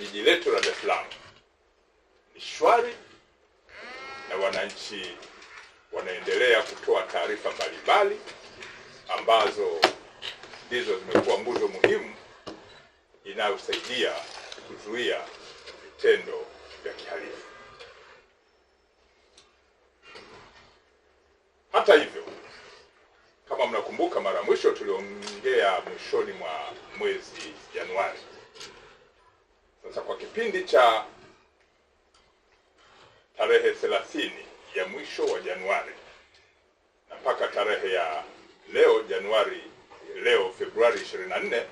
jiji letu la Dar es Salaam ni shwari na wananchi wanaendelea kutoa taarifa mbalimbali ambazo ndizo zimekuwa nguzo muhimu inayosaidia kuzuia vitendo vya kihalifu. Hata hivyo, kama mnakumbuka, mara mwisho tuliongea mwishoni mwa mwezi Januari. Sasa kwa kipindi cha tarehe 30 ya mwisho wa Januari na mpaka tarehe ya leo Februari 24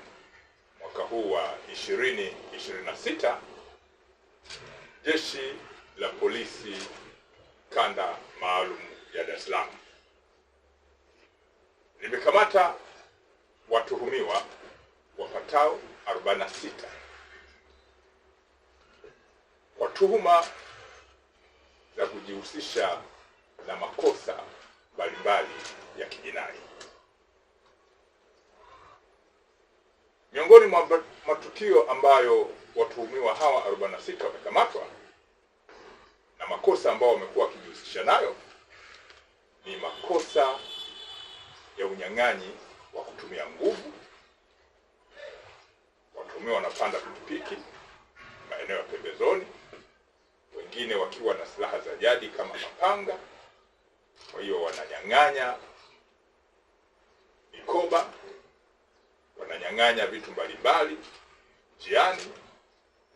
mwaka huu wa 2026, Jeshi la Polisi Kanda Maalum ya Dar es Salaam limekamata watuhumiwa wapatao 46 kwa tuhuma za kujihusisha na makosa mbalimbali ya kijinai. Miongoni mwa matukio ambayo watuhumiwa hawa 46 wamekamatwa na makosa ambao wamekuwa wakijihusisha nayo ni makosa ya unyang'anyi wa kutumia nguvu. Watuhumiwa wanapanda pikipiki maeneo ya pembezoni, wengine wakiwa na silaha za jadi kama mapanga. Kwa hiyo wananyang'anya mikoba, wananyang'anya vitu mbalimbali njiani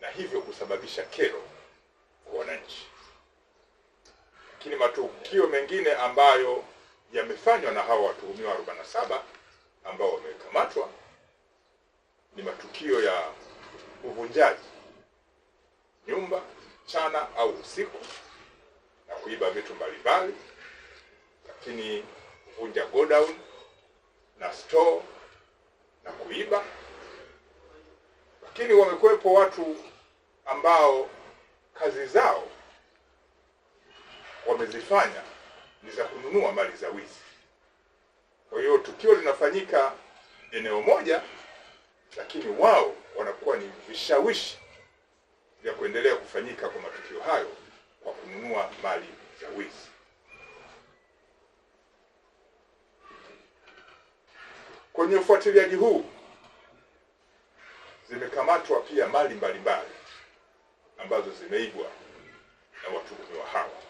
na hivyo kusababisha kero kwa wananchi. Lakini matukio mengine ambayo yamefanywa na hawa watuhumiwa 47 ambao wamekamatwa ni matukio ya uvunjaji nyumba mchana au usiku na kuiba vitu mbalimbali, lakini kuvunja godown na store na kuiba. Lakini wamekuwepo watu ambao kazi zao wamezifanya ni za kununua mali za wizi. Kwa hiyo tukio linafanyika eneo moja, lakini wao wanakuwa ni vishawishi vya kuendelea kufanyika kwa matukio hayo kwa kununua mali za wizi. Kwenye ufuatiliaji huu zimekamatwa pia mali mbalimbali ambazo zimeibwa na watuhumiwa hawa.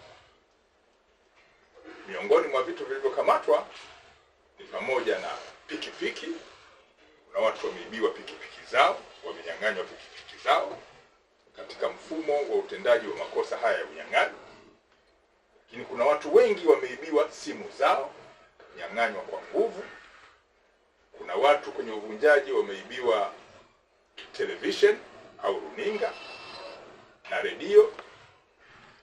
Miongoni mwa vitu vilivyokamatwa ni pamoja na pikipiki. Kuna watu wameibiwa pikipiki zao, wamenyang'anywa pikipiki zao katika mfumo wa utendaji wa makosa haya ya unyang'anyi. Lakini kuna watu wengi wameibiwa simu zao, nyang'anywa kwa nguvu. Kuna watu kwenye uvunjaji wameibiwa television au runinga na redio,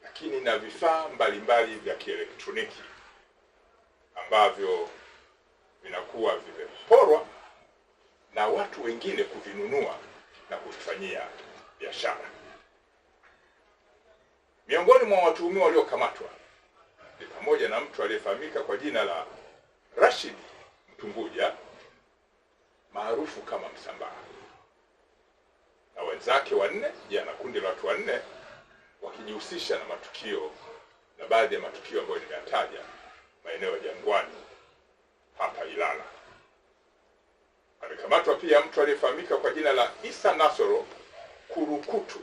lakini na vifaa mbalimbali vya kielektroniki ambavyo vinakuwa vimeporwa na watu wengine kuvinunua na kuvifanyia biashara. Miongoni mwa watuhumiwa waliokamatwa ni pamoja na mtu aliyefahamika kwa jina la Rashid Mtunguja maarufu kama Msambaa na wenzake wanne, jana kundi la watu wanne wakijihusisha na matukio na baadhi ya matukio ambayo nimeyataja maeneo ya Jangwani hapa Ilala. Amekamatwa pia mtu aliyefahamika kwa jina la Isa Nasoro Kurukutu.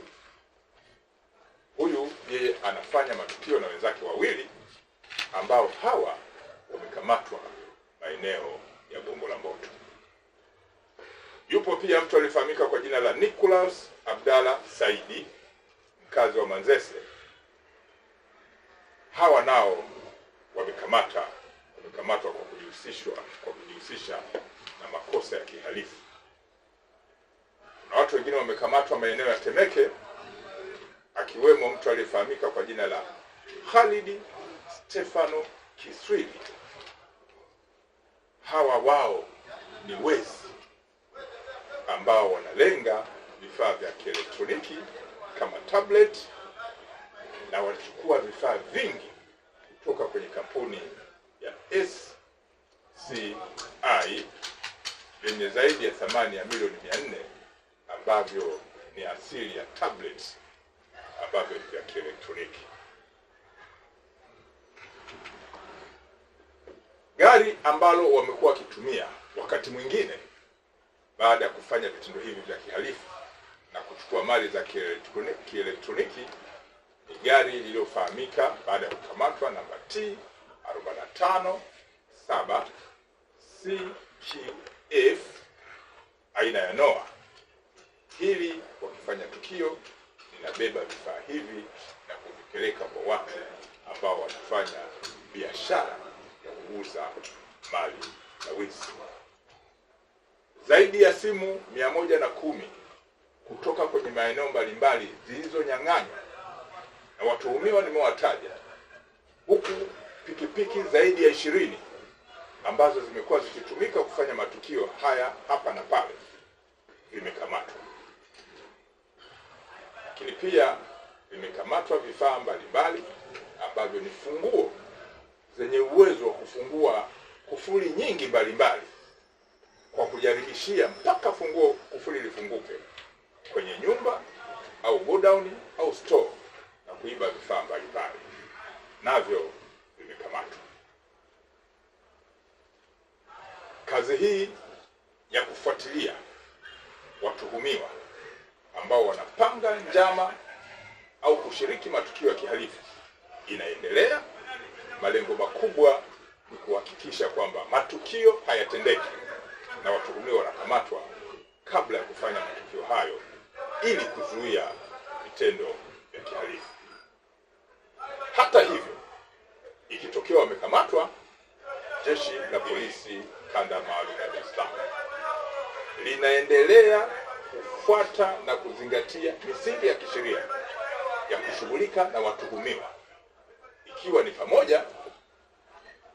Huyu yeye anafanya matukio na wenzake wawili ambao hawa wamekamatwa maeneo ya Gongo la Mboto. Yupo pia mtu aliyefahamika kwa jina la Nicholas Abdalla Saidi, mkazi wa Manzese. Hawa nao wamekamatwa kwa kujihusisha na makosa ya kihalifu. Kuna watu wengine wamekamatwa maeneo ya Temeke, akiwemo mtu aliyefahamika kwa jina la Khalid Stefano Kiswili. Hawa wao ni wezi ambao wanalenga vifaa vya kielektroniki kama tablet, na walichukua vifaa vingi kutoka kwenye kampuni ya SCI yenye zaidi ya thamani ya milioni 400 ambavyo ni asili ya tablets ambavyo ni vya kielektroniki. Gari ambalo wamekuwa wakitumia wakati mwingine baada ya kufanya vitendo hivi vya kihalifu na kuchukua mali za kielektroniki ni gari lililofahamika baada ya kukamatwa namba T 457 CQF aina ya Noah. Hili wakifanya tukio linabeba vifaa hivi na kuvipeleka kwa watu ambao wanafanya biashara ya kuuza mali za wizi. Zaidi ya simu 110 kutoka kwenye maeneo mbalimbali zilizonyang'anywa na watuhumiwa nimewataja, huku pikipiki zaidi ya 20 ambazo zimekuwa zikitumika kufanya matukio haya hapa na pale vimekamatwa. Lakini pia vimekamatwa vifaa mbalimbali ambavyo ni funguo zenye uwezo wa kufungua kufuli nyingi mbalimbali kwa kujaribishia mpaka kufuli lifunguke kwenye nyumba au godown au store na kuiba vifaa mbalimbali, navyo vimekamatwa. Kazi hii ya kufuatilia watuhumiwa ambao wanapanga njama au kushiriki matukio ya kihalifu inaendelea. Malengo makubwa ni kuhakikisha kwamba matukio hayatendeki na watuhumiwa wanakamatwa kabla ya kufanya matukio hayo ili kuzuia vitendo vya kihalifu. Hata hivyo, ikitokea wamekamatwa, Jeshi la Polisi Kanda Maalum ya Dar es Salaam linaendelea kufuata na kuzingatia misingi ya kisheria ya kushughulika na watuhumiwa, ikiwa ni pamoja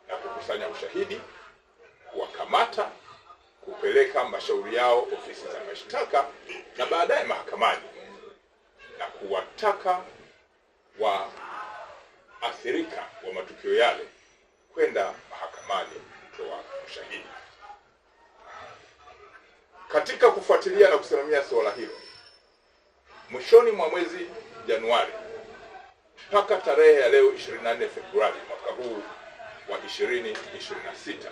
na kukusanya ushahidi, kuwakamata, kupeleka mashauri yao ofisi za mashtaka na baadaye mahakamani, na kuwataka waathirika wa matukio yale kwenda mahakamani kutoa ushahidi. Katika kufuatilia na kusimamia suala hilo, mwishoni mwa mwezi Januari mpaka tarehe ya leo 24 Februari mwaka huu wa 2026,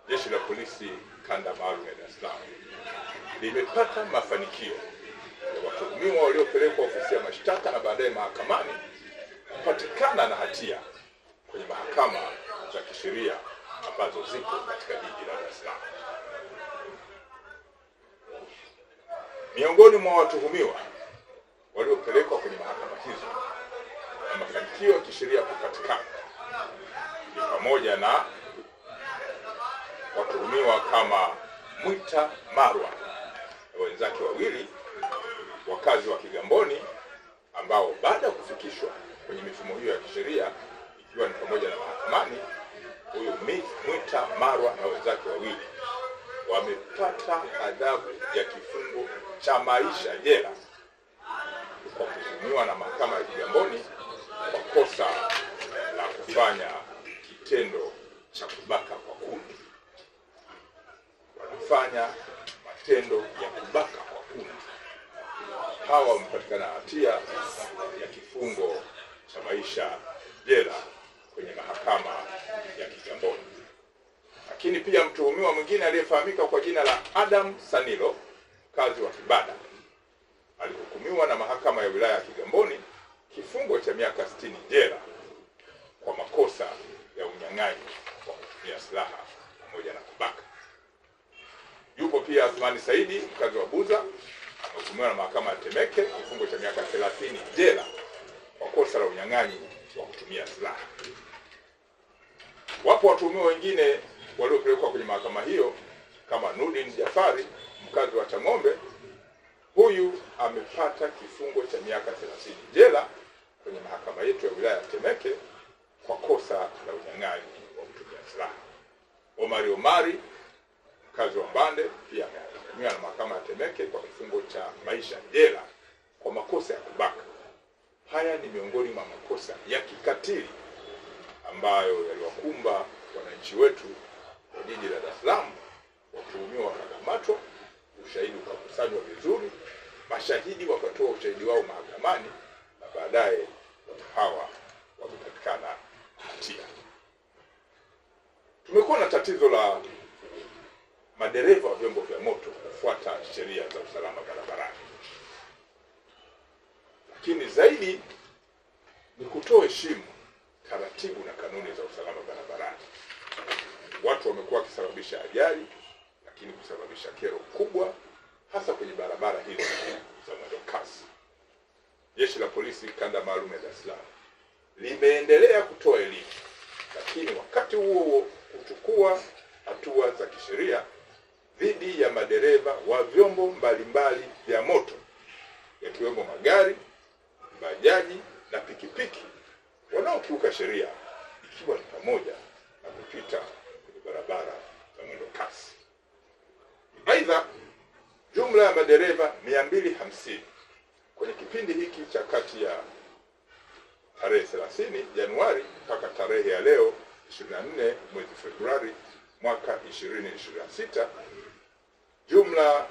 Jeshi la Polisi Kanda Maalum ya Dar es Salaam limepata mafanikio ya watuhumiwa waliopelekwa ofisi ya mashtaka na baadaye mahakamani kupatikana na hatia kwenye mahakama za kisheria ambazo ziko katika jiji la Dar es Salaam. Miongoni mwa watuhumiwa waliopelekwa kwenye mahakama hizo na mafanikio ya kisheria kupatikana ni pamoja na watuhumiwa kama Mwita Marwa na wenzake wawili wakazi wa Kigamboni, ambao baada ya kufikishwa kwenye mifumo hiyo ya kisheria ikiwa ni pamoja na mahakamani, huyu Mwita Marwa na wenzake wawili wamepata adhabu ya kifungo cha maisha jela kwa kuhukumiwa na mahakama ya Kigamboni kwa kosa la kufanya kitendo cha kubaka kwa kuni. Wanafanya matendo ya kubaka kwa kuni. Hawa wamepatikana hatia ya kifungo cha maisha jela kwenye mahakama ya Kigamboni. Lakini pia mtuhumiwa mwingine aliyefahamika kwa jina la Adam Sanilo, mkazi wa Kibada, alihukumiwa na mahakama ya wilaya ya Kigamboni kifungo cha miaka 60 jela kwa makosa ya unyang'anyi wa kutumia silaha pamoja na kubaka. Yupo pia Athmani Saidi, mkazi wa Buza, amehukumiwa na mahakama ya Temeke kifungo cha miaka 30 jela kwa kosa la unyang'anyi wa kutumia silaha. Wapo watuhumiwa wengine waliopelekwa kwenye mahakama hiyo kama Nurdin Jafari, mkazi wa Chang'ombe. Huyu amepata kifungo cha miaka 30 jela kwenye mahakama yetu ya wilaya ya Temeke kwa kosa la unyang'anyi wa kutumia silaha. Omari, mkazi wa Mbande, pia amehukumiwa na mahakama ya Temeke kwa kifungo cha maisha jela kwa makosa ya kubaka. Haya ni miongoni mwa makosa ya kikatili ambayo yaliwakumba wananchi wetu wa jiji la Dar es Salaam. Watuhumiwa wakakamatwa, ushahidi ukakusanywa vizuri mashahidi wakatoa ushahidi wao mahakamani, na baadaye watu hawa wamepatikana hatia. Tumekuwa na tatizo la madereva wa vyombo vya moto kufuata sheria za usalama barabarani, lakini zaidi ni kutoheshimu taratibu na kanuni za usalama barabarani. Watu wamekuwa wakisababisha ajali, lakini kusababisha kero kubwa, hasa kwenye barabara hizi za mwendo kasi. Jeshi la Polisi Kanda Maalum ya Dar es Salaam limeendelea kutoa elimu, lakini wakati huo kuchukua hatua za kisheria dhidi ya madereva wa vyombo mbalimbali vya moto, yakiwemo magari, bajaji na pikipiki wanaokiuka sheria, ikiwa ni pamoja na kupita kwenye barabara za mwendo kasi. Aidha, jumla ya madereva 250 kwenye kipindi hiki cha kati ya tarehe 30 Januari mpaka tarehe ya leo 24 mwezi Februari mwaka 2026, jumla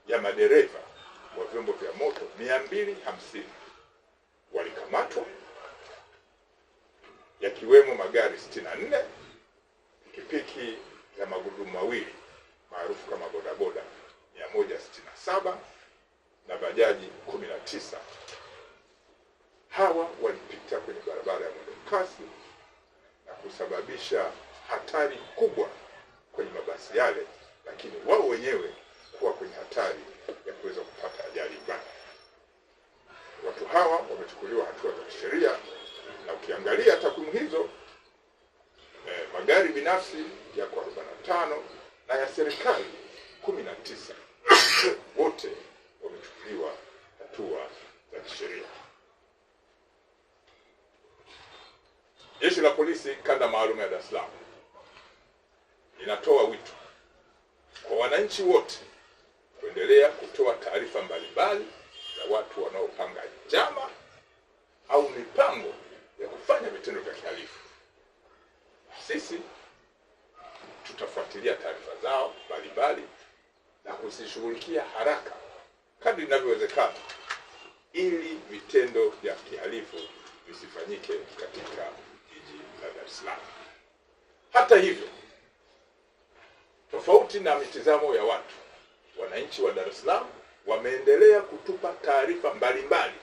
ya madereva wa vyombo vya moto 250 walikamatwa, yakiwemo magari 64, pikipiki za magurudumu mawili maarufu kama bodaboda 167 na bajaji 19. Hawa walipita kwenye barabara ya mwendo kasi na kusababisha hatari kubwa kwenye mabasi yale, lakini wao wenyewe kuwa kwenye hatari ya kuweza kupata ajali mbaya. Watu hawa wamechukuliwa hatua za kisheria, na ukiangalia takwimu hizo, magari binafsi yako 45 na ya serikali 19, wote wamechukuliwa hatua za kisheria. Jeshi la Polisi Kanda Maalum ya Dar es Salaam linatoa wito kwa wananchi wote kuendelea kutoa taarifa mbalimbali za watu wanaopanga njama au mipango ya kufanya vitendo vya kihalifu. Sisi tutafuatilia taarifa zao mbalimbali na kuzishughulikia haraka kadri inavyowezekana, ili vitendo vya kihalifu visifanyike katika jiji la Dar es Salaam. Hata hivyo, tofauti na mitazamo ya watu, wananchi wa Dar es Salaam wameendelea kutupa taarifa mbalimbali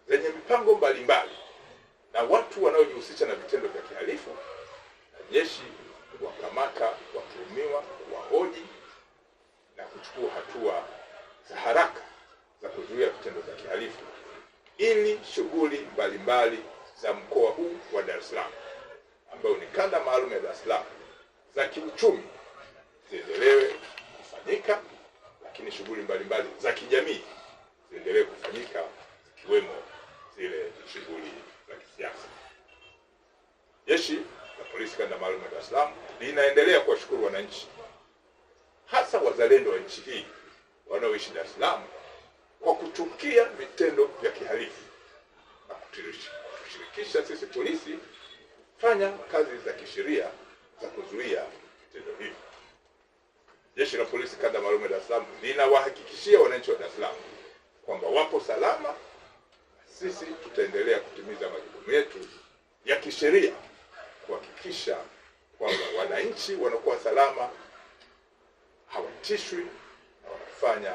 zenye mipango mbalimbali na watu wanaojihusisha na vitendo vya kihalifu, na jeshi wakamata watuhumiwa, kuwahoji na kuchukua hatua za haraka za kuzuia vitendo vya kihalifu, ili shughuli mbalimbali za mkoa huu wa Dar es Salaam, ambao ni Kanda Maalum ya Dar es Salaam, za kiuchumi ziendelewe kufanyika, lakini shughuli mbalimbali za kijamii ziendelee kufanyika, zikiwemo zile shughuli za kisiasa. Jeshi la Polisi Kanda Maalum ya Dar es Salaam linaendelea kuwashukuru wananchi, hasa wazalendo wa nchi hii wanaoishi Dar es Salaam, kwa kuchukia vitendo vya kihalifu na kutushirikisha sisi polisi fanya kazi za kisheria za kuzuia vitendo hivi. Jeshi la Polisi Kanda Maalum ya Dar es Salaam linawahakikishia wananchi wa Dar es Salaam kwamba wapo salama. Sisi tutaendelea kutimiza majukumu yetu ya kisheria kuhakikisha kwamba wananchi wanakuwa salama, hawatishwi na wanafanya